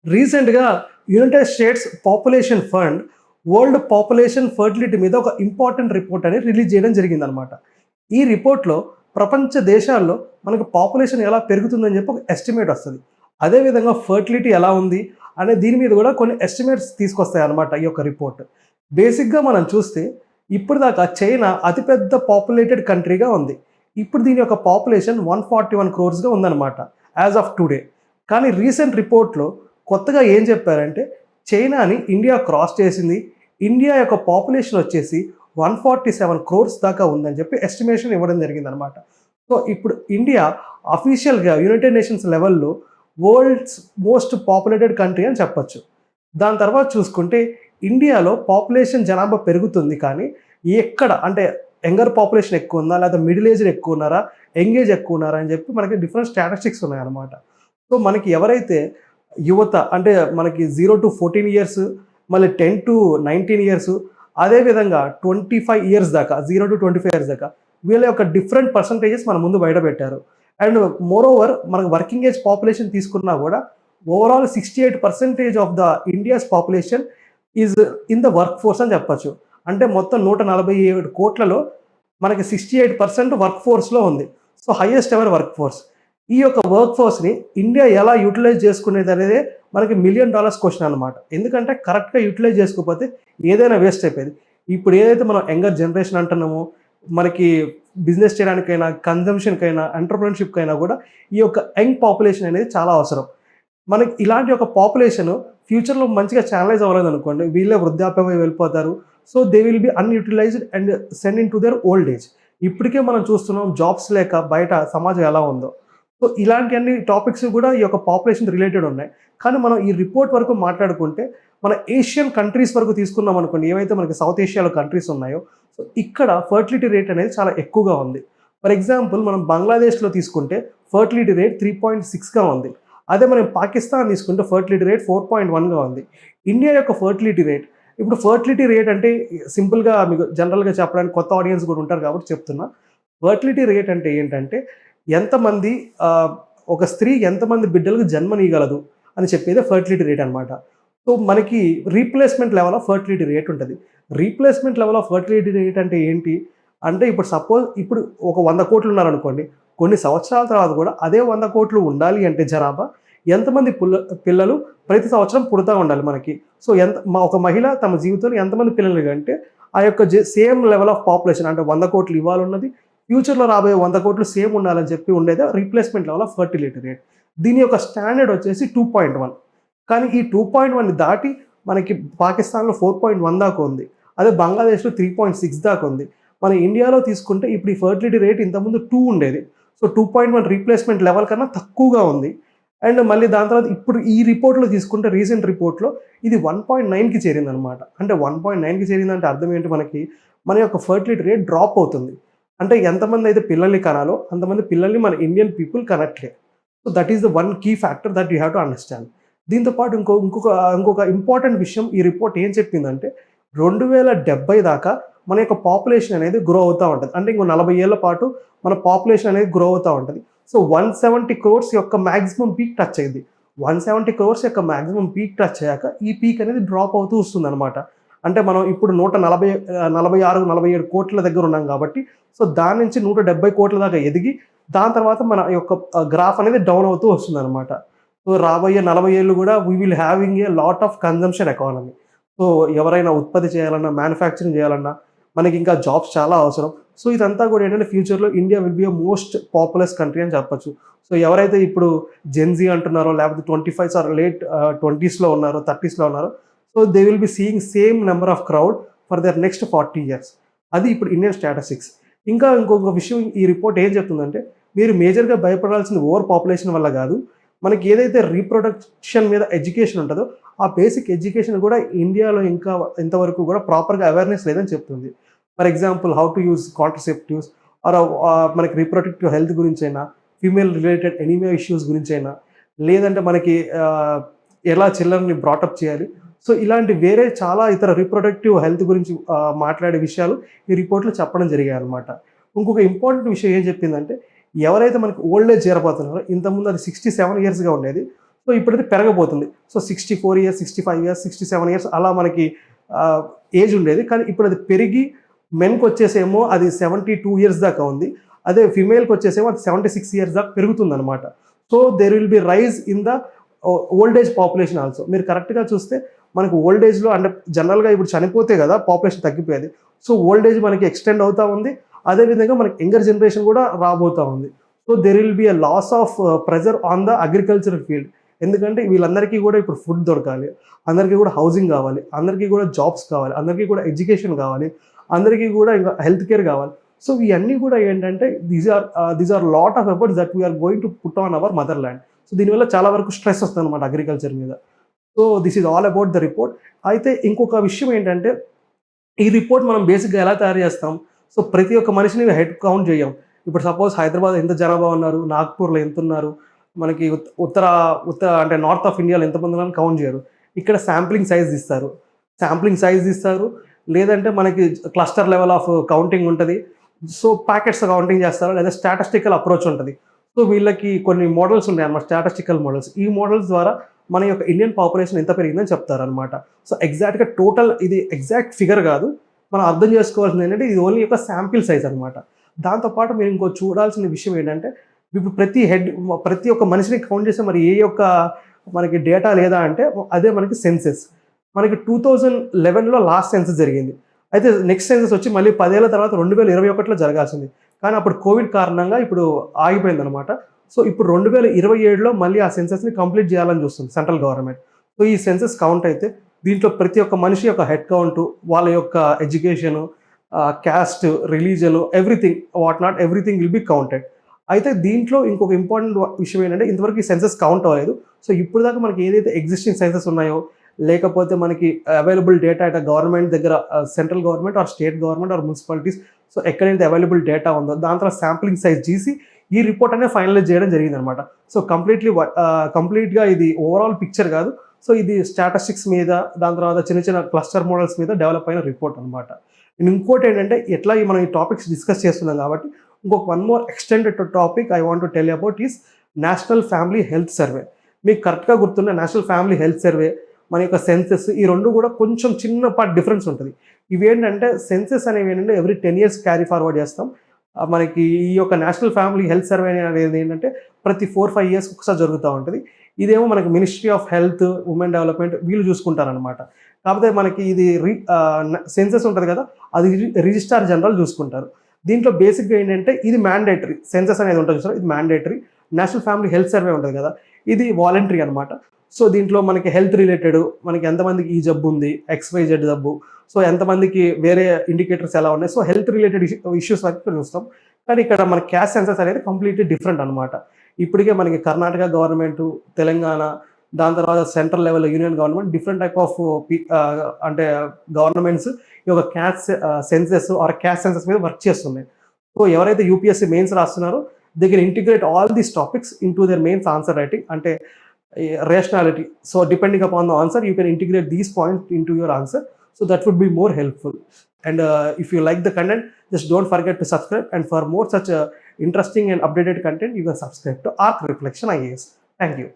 రీసెంట్‌గా United states population fund world population fertility మీద ఒక ఇంపార్టెంట్ రిపోర్ట్ అనేది రిలీజ్ చేయడం జరిగిందనమాట. ఈ రిపోర్ట్‌లో ప్రపంచ దేశాల్లో మనకు పాపులేషన్ ఎలా పెరుగుతుందని చెప్పి ఒక ఎస్టిమేట్ వస్తది. అదేవిధంగా ఫర్టిలిటీ ఎలా ఉంది అనే దీని మీద కూడా కొన్ని ఎస్టిమేట్స్ తీసుకొస్తాయన్నమాట ఈ యొక్క రిపోర్ట్. బేసిక్‌గా మనం చూస్తే ఇప్పటిదాకా చైనా అతిపెద్ద పాపులేటెడ్ కంట్రీగా ఉంది. ఇప్పుడు దీని యొక్క పాపులేషన్ 141 క్రోర్స్‌గా ఉందన్నమాట యాస్ ఆఫ్ టుడే. కానీ రీసెంట్ రిపోర్ట్‌లో కొత్తగా ఏం చెప్పారంటే చైనాని ఇండియా క్రాస్ చేసింది. ఇండియా యొక్క పాపులేషన్ వచ్చేసి 147 క్రోర్స్ దాకా ఉందని చెప్పి ఎస్టిమేషన్ ఇవ్వడం జరిగిందనమాట. సో ఇప్పుడు ఇండియా అఫీషియల్‌గా యునైటెడ్ నేషన్స్ లెవెల్‌లో వరల్డ్స్ మోస్ట్ పాపులేటెడ్ కంట్రీ అని చెప్పొచ్చు. దాని తర్వాత చూసుకుంటే ఇండియాలో పాపులేషన్ జనాభా పెరుగుతుంది కానీ ఎక్కడ అంటే యంగర్ పాపులేషన్ ఎక్కువ ఉందా? లేదా మిడిల్ ఏజ్డ్ ఎక్కువ ఉన్నారా? యంగ్ ఏజ్ ఎక్కువ ఉన్నారా? అని చెప్పి మనకి డిఫరెంట్ స్టాటిస్టిక్స్ ఉన్నాయన్నమాట. సో మనకి ఎవరైతే యువత అంటే మనకి 0-14 ఇయర్స్, మళ్ళీ 10-19 ఇయర్స్, అదేవిధంగా 25 ఇయర్స్ దాకా 0-25 ఇయర్స్ దాకా వీళ్ళ యొక్క డిఫరెంట్ పర్సంటేజెస్ మన ముందు బయటపెట్టారు. అండ్ మోర్ ఓవర్ మనకు వర్కింగ్ ఏజ్ పాపులేషన్ తీసుకున్నా కూడా overall 68% of the India's population is in the work force అని చెప్పొచ్చు. అంటే మొత్తం 147 కోట్లలో మనకి 68% వర్క్ ఫోర్స్‌లో ఉంది. So highest ever work force. ఈ యొక్క వర్క్ ఫోర్స్‌ని ఇండియా ఎలా యుటిలైజ్ చేసుకునేదనేదే మనకి $1 మిలియన్ క్వెషన్ అనమాట. ఎందుకంటే కరెక్ట్‌గా యుటిలైజ్ చేసుకోకపోతే ఏదైనా వేస్ట్ అయిపోయేది. ఇప్పుడు ఏదైతే మనం యంగర్ జనరేషన్ అంటున్నామో, మనకి బిజినెస్ చేయడానికైనా, కన్జంప్షన్‌కైనా, ఎంటర్‌ప్రెన్యూర్‌షిప్‌కైనా కూడా ఈ యొక్క యంగ్ పాపులేషన్ అనేది చాలా అవసరం. మనకి ఇలాంటి ఒక పాపులేషన్ ఫ్యూచర్‌లో మంచిగా ఛానలైజ్ అవ్వలేదనుకోండి, వీళ్ళే వృద్ధాప్యమై వెళ్ళిపోతారు. So, they will be unutilised and send into their old age. ఇప్పటికే మనం చూస్తున్నాం జాబ్స్ లేక బయట సమాజం ఎలా ఉందో. సో, ఇలాంటియన్ని టాపిక్స్ కూడా ఈ యొక్క పాపులేషన్ రిలేటెడ్ ఉన్నాయి. కానీ మనం ఈ రిపోర్ట్ వరకు మాట్లాడుకుంటే, మన ఏషియన్ కంట్రీస్ వరకు తీసుకున్నామనుకోండి, ఏవైతే మనకి సౌత్ ఏషియాలో కంట్రీస్ ఉన్నాయో, సో, ఇక్కడ ఫర్టిలిటీ రేట్ అనేది చాలా ఎక్కువగా ఉంది. ఫర్ ఎగ్జాంపుల్ మనం బంగ్లాదేశ్‌లో తీసుకుంటే ఫర్టిలిటీ రేట్ 3.6గా ఉంది. అదే మనం పాకిస్తాన్ తీసుకుంటే ఫర్టిలిటీ రేట్ 4.1గా ఉంది. ఇండియా యొక్క ఫర్టిలిటీ రేట్ ఇప్పుడు ఫర్టిలిటీ రేట్ అంటే సింపుల్‌గా మీకు జనరల్‌గా చెప్పడానికి కొత్త ఆడియన్స్ కూడా ఉంటారు కాబట్టి చెప్తున్నా. ఫర్టిలిటీ రేట్ అంటే ఏంటంటే ఎంతమంది ఒక స్త్రీ ఎంతమంది బిడ్డలకు జన్మనీయగలదు అని చెప్పేదే ఫర్టిలిటీ రేట్ అనమాట. సో, మనకి replacement level of fertility rate ఉంటది. Replacement level of fertility rate అంటే ఏంటి? అంటే ఇప్పుడు సపోజ్ ఇప్పుడు ఒక 100,00,00,000 ఉన్నారనుకోండి. కొన్ని సంవత్సరాల తర్వాత కూడా అదే 100,00,00,000 ఉండాలి అంటే జనాభా ఎంతమంది పిల్లలు ప్రతి సంవత్సరం పుడతా ఉండాలి మనకి. సో, ఒక మహిళ తమ జీవితంలో ఎంతమంది పిల్లల్ని కంటే ఆ యొక్క సేమ్ లెవెల్ ఆఫ్ పాపులేషన్ అంటే 100,00,00,000 ఇవ్వాలున్నది. ఫ్యూచర్‌లో రాబోయే 100,00,00,000 సేమ్ ఉండాలని చెప్పి ఉండేదే replacement level of fertility rate. దీని యొక్క స్టాండర్డ్ వచ్చేసి 2.1. కానీ ఈ 2.1ని దాటి మనకి పాకిస్తాన్‌లో 4.1 దాకా ఉంది. అదే బంగ్లాదేశ్‌లో 3.6 దాకా ఉంది. మన ఇండియాలో తీసుకుంటే ఇప్పుడు ఈ ఫర్టిలిటీ రేట్ ఇంతకుముందు 2 ఉండేది. సో, 2.1 రీప్లేస్‌మెంట్ లెవెల్ కన్నా తక్కువగా ఉంది. అండ్ మళ్ళీ దాని తర్వాత ఇప్పుడు ఈ రిపోర్ట్‌లో తీసుకుంటే రీసెంట్ రిపోర్ట్‌లో ఇది 1.9కి చేరిందనమాట. అంటే 1.9కి చేరిందంటే అర్థం ఏంటి మనకి? మన యొక్క ఫర్టిలిటీ రేట్ డ్రాప్ అవుతుంది. అంటే ఎంతమందైతే పిల్లల్ని కనాలో అంతమంది పిల్లల్ని మన ఇండియన్ పీపుల్ కనట్లేదు. So, that is the one key factor that you have to understand. దీంతో పాటు ఇంకొక ఇంపార్టెంట్ విషయం ఈ రిపోర్ట్ ఏం చెప్పిందంటే 2070 దాకా మన యొక్క పాపులేషన్ అనేది గ్రో అవుతా ఉంటది. అంటే ఇంకో 40 ఏళ్ల పాటు మన పాపులేషన్ అనేది గ్రో అవుతా ఉంటది. సో, 170 క్రోర్స్ యొక్క మాక్సిమం పీక్ టచ్ అయ్యిద్ది. 170 క్రోర్స్ యొక్క మాక్సిమం పీక్ టచ్ అయ్యాక ఈ పీక్ అనేది డ్రాప్ అవుతూ వస్తుందనమాట. అంటే మనం ఇప్పుడు 46, 47 కోట్ల దగ్గర ఉన్నాం కాబట్టి సో, దాని నుంచి 170 కోట్ల దాకా ఎదిగి దాని తర్వాత మన యొక్క గ్రాఫ్ అనేది డౌన్ అవుతూ వస్తుందనమాట. సో, రాబోయే 40 ఏళ్ళు కూడా we will having a lot of consumption economy. So, ఎవరైనా ఉత్పత్తి చేయాలన్నా, మ్యానుఫ్యాక్చరింగ్ చేయాలన్నా మనకి ఇంకా జాబ్స్ చాలా అవసరం. సో, ఇదంతా కూడా ఏంటంటే ఫ్యూచర్‌లో India will be a most populous country అని చెప్పొచ్చు. సో, ఎవరైతే ఇప్పుడు జెన్‌జీ అంటున్నారో లేకపోతే 25 ఆర్ లేట్ 20స్‌లో ఉన్నారో, 30స్‌లో ఉన్నారో so, they will be seeing same number of crowd for their next 40 years. అది ఇప్పుడు ఇండియన్ స్టాటిస్టిక్స్. ఇంకొక విషయం ఈ రిపోర్ట్ ఏం చెప్తుందంటే మీరు మేజర్‌గా భయపడాల్సింది ఓవర్ పాపులేషన్ వల్ల కాదు. మనకి ఏదైతే రీప్రొడక్షన్ మీద ఎడ్యుకేషన్ ఉంటదో ఆ బేసిక్ ఎడ్యుకేషన్ కూడా ఇండియాలో ఇంకా ఇంతవరకు కూడా ప్రాపర్‌గా అవేర్‌నెస్ లేదని చెప్తుంది. For example how to use contraceptives or మనకి రీప్రొడక్టివ్ హెల్త్ గురించైనా, ఫీమేల్ రిలేటెడ్ ఎనీమియా ఇష్యూస్ గురించైనా, లేదంటే మనకి ఎలా చిల్డ్రన్‌ని బ్రాటప్ చేయాలి. సో, ఇలాంటి వేరే చాలా ఇతర రీప్రొడక్టివ్ హెల్త్ గురించి మాట్లాడే విషయాలు ఈ రిపోర్ట్‌లో చెప్పడం జరిగాయనమాట. ఇంకొక ఇంపార్టెంట్ విషయం ఏం చెప్పిందంటే ఎవరైతే మనకి ఓల్డ్ ఏజ్ చేరబోతున్నారో ఇంతకుముందు అది 67 ఇయర్స్‌గా ఉండేది. సో ఇప్పుడైతే పెరగబోతుంది. సో 64 ఇయర్స్, 65 ఇయర్స్, 67 ఇయర్స్ అలా మనకి ఏజ్ ఉండేది. కానీ ఇప్పుడు అది పెరిగి మెన్‌కొచ్చేసేమో అది 72 ఇయర్స్ దాకా ఉంది. అదే ఫిమేల్‌కొచ్చేసేమో అది 76 ఇయర్స్ దాకా పెరుగుతుందనమాట. So there will be rise in the old age population also. మీరు కరెక్ట్‌గా చూస్తే మనకు ఓల్డ్ ఏజ్‌లో అంటే జనరల్‌గా ఇప్పుడు చనిపోతే కదా పాపులేషన్ తగ్గిపోయేది. సో ఓల్డ్ ఏజ్ మనకి ఎక్స్టెండ్ అవుతా ఉంది. అదేవిధంగా మనకి యంగర్ జనరేషన్ కూడా రాబోతా ఉంది. So there will be a lots of pressure on the agricultural field. ఎందుకంటే వీళ్ళందరికీ కూడా ఇప్పుడు ఫుడ్ దొరకాలి. అందరికీ కూడా హౌసింగ్ కావాలి. అందరికీ కూడా జాబ్స్ కావాలి. అందరికీ కూడా ఎడ్యుకేషన్ కావాలి. అందరికీ కూడా ఇంకా హెల్త్ కేర్ కావాలి. సో ఇవన్నీ కూడా ఏంటంటే these are lot of efforts that we are going to put on our mother land. So దీనివల్ల చాలా వరకు స్ట్రెస్ వస్తుందన్నమాట అగ్రికల్చర్ మీద. So this is all about the report. అయితే ఇంకొక విషయం ఏంటంటే ఈ రిపోర్ట్ మనం బేసిక్‌గా ఎలా తయారు చేస్తాం? సో ప్రతి ఒక్క మనిషిని హెడ్ కౌంట్ చేయం. ఇప్పుడు సపోజ్ హైదరాబాద్ ఎంత జనాభా ఉన్నారు? నాగ్‌పూర్‌లో ఎంతున్నారు? మనకి ఉత్తర ఉత్తర అంటే నార్త్ ఆఫ్ ఇండియాలో ఎంతమంది ఉన్నారని కౌంట్ చేయరు. ఇక్కడ శాంప్లింగ్ సైజ్ ఇస్తారు. శాంప్లింగ్ సైజ్ ఇస్తారు. లేదంటే మనకి క్లస్టర్ లెవెల్ ఆఫ్ కౌంటింగ్ ఉంటది. సో ప్యాకెట్స్ కౌంటింగ్ చేస్తారు. లేదా స్టాటిస్టికల్ అప్రోచ్ ఉంటది. సో వీళ్ళకి కొన్ని మోడల్స్ ఉన్నాయన్నమాట. Statistical models. ఈ మోడల్స్ ద్వారా మన యొక్క ఇండియన్ పాపులేషన్ ఎంత పెరిగిందని చెప్తారనమాట. సో ఎగ్జాక్ట్‌గా టోటల్ ఇది ఎగ్జాక్ట్ ఫిగర్ కాదు. మనం అర్థం చేసుకోవాల్సింది ఏంటంటే ఇది ఓన్లీ ఒక శాంపిల్ సైజ్ అనమాట. దాంతో పాటు మీరు ఇంకో చూడాల్సిన విషయం ఏంటంటే ఇప్పుడు ప్రతి ఒక్క మనిషిని కౌంట్ చేస్తే మరి ఏ యొక్క మనకి డేటా లేదా అంటే అదే మనకి సెన్సెస్. మనకి 2011లో లాస్ట్ సెన్సస్ జరిగింది. అయితే నెక్స్ట్ సెన్సస్ వచ్చి మళ్ళీ 10 ఏళ్ల తర్వాత 2021లో జరగాల్సింది. కానీ అప్పుడు కోవిడ్ కారణంగా ఇప్పుడు ఆగిపోయిందనమాట. సో ఇప్పుడు 2027లో మళ్ళీ ఆ సెన్సస్‌ని కంప్లీట్ చేయాలని చూస్తుంది సెంట్రల్ గవర్నమెంట్. సో ఈ సెన్సస్ కౌంట్ అయితే దీంట్లో ప్రతి ఒక్క మనిషి యొక్క హెడ్ కౌంటు, వాళ్ళ యొక్క education, caste, religion, everything what not everything will be counted. అయితే దీంట్లో ఇంకొక ఇంపార్టెంట్ విషయం ఏంటంటే ఇంతవరకు ఈ సెన్సస్ కౌంట్ అవ్వలేదు. సో ఇప్పుడు దాకా మనకి ఏదైతే ఎగ్జిస్టింగ్ సెన్సస్ ఉన్నాయో, లేకపోతే మనకి అవైలబుల్ డేటా అంటే గవర్నమెంట్ దగ్గర central government or state government are municipalities so ఎక్కడైతే అవైలబుల్ డేటా ఉందో దాని తర్వాత శాంప్లింగ్ సైజ్ చేసి ఈ రిపోర్ట్ అనేది ఫైనలైజ్ చేయడం జరిగిందనమాట. సో కంప్లీట్‌గా ఇది ఓవరాల్ పిక్చర్ కాదు. సో ఇది స్టాటిస్టిక్స్ మీద దాని తర్వాత చిన్న చిన్న క్లస్టర్ మోడల్స్ మీద డెవలప్ అయిన రిపోర్ట్ అనమాట. ఇంకోటి ఏంటంటే ఎట్లా మనం ఈ టాపిక్స్ డిస్కస్ చేస్తున్నాం కాబట్టి ఇంకొక one more extended topic I want to tell you about is national family health survey. మీకు కరెక్ట్‌గా గుర్తున్న నేషనల్ ఫ్యామిలీ హెల్త్ సర్వే, మన యొక్క సెన్సెస్ ఈ 2 కూడా కొంచెం చిన్నపాటి డిఫరెన్స్ ఉంటది. ఇవేంటంటే సెన్సెస్ అనేవి ఏంటంటే ఎవ్రీ 10 ఇయర్స్ క్యారీ ఫార్వర్డ్ చేస్తాం. మనకి ఈ యొక్క నేషనల్ ఫ్యామిలీ హెల్త్ సర్వే అనేది ఏంటంటే ప్రతి 4, 5 ఇయర్స్ ఒకసారి జరుగుతా ఉంటది. ఇదేమో మనకి ministry of health, women development వీళ్ళు చూసుకుంటారనమాట. కాకపోతే మనకి ఇది సెన్సెస్ ఉంటది కదా! అది రిజిస్ట్రార్ జనరల్ చూసుకుంటారు. దీంట్లో బేసిక్‌గా ఏంటంటే ఇది మ్యాండేటరీ. సెన్సస్ అనేది ఉంటది చూసారా? ఇది mandatory. National family health survey ఉంటది కదా! ఇది వాలంటరీ అనమాట. సో దీంట్లో మనకి హెల్త్ రిలేటెడ్ మనకి ఎంతమందికి ఈ జబ్బు ఉంది, XYZ జబ్బు. సో ఎంతమందికి వేరే ఇండికేటర్స్ ఎలా ఉన్నాయి. సో హెల్త్ రిలేటెడ్ ఇష్యూస్ వరకు చూస్తాం. కానీ ఇక్కడ మన క్యాస్ట్ సెన్సస్ అనేది కంప్లీట్‌లీ డిఫరెంట్ అనమాట. ఇప్పటికే మనకి కర్ణాటక గవర్నమెంటు, తెలంగాణ, దాని తర్వాత central level union government different type of అంటే గవర్నమెంట్స్ ఈ యొక్క సెన్సెస్ ఆర్ క్యాస్ట్ సెన్సస్ మీద వర్క్ చేస్తున్నాయి. సో ఎవరైతే యూపీఎస్సీ మెయిన్స్ రాస్తున్నారో they can integrate all these topics into their mains answer writing అంటే rationality. So depending upon the answer, you can integrate these points into your answer. So that would be more helpful. And if you like the content, just don't forget to subscribe. And for more such interesting and updated content, you can subscribe to Arc Reflection IAS. Thank you.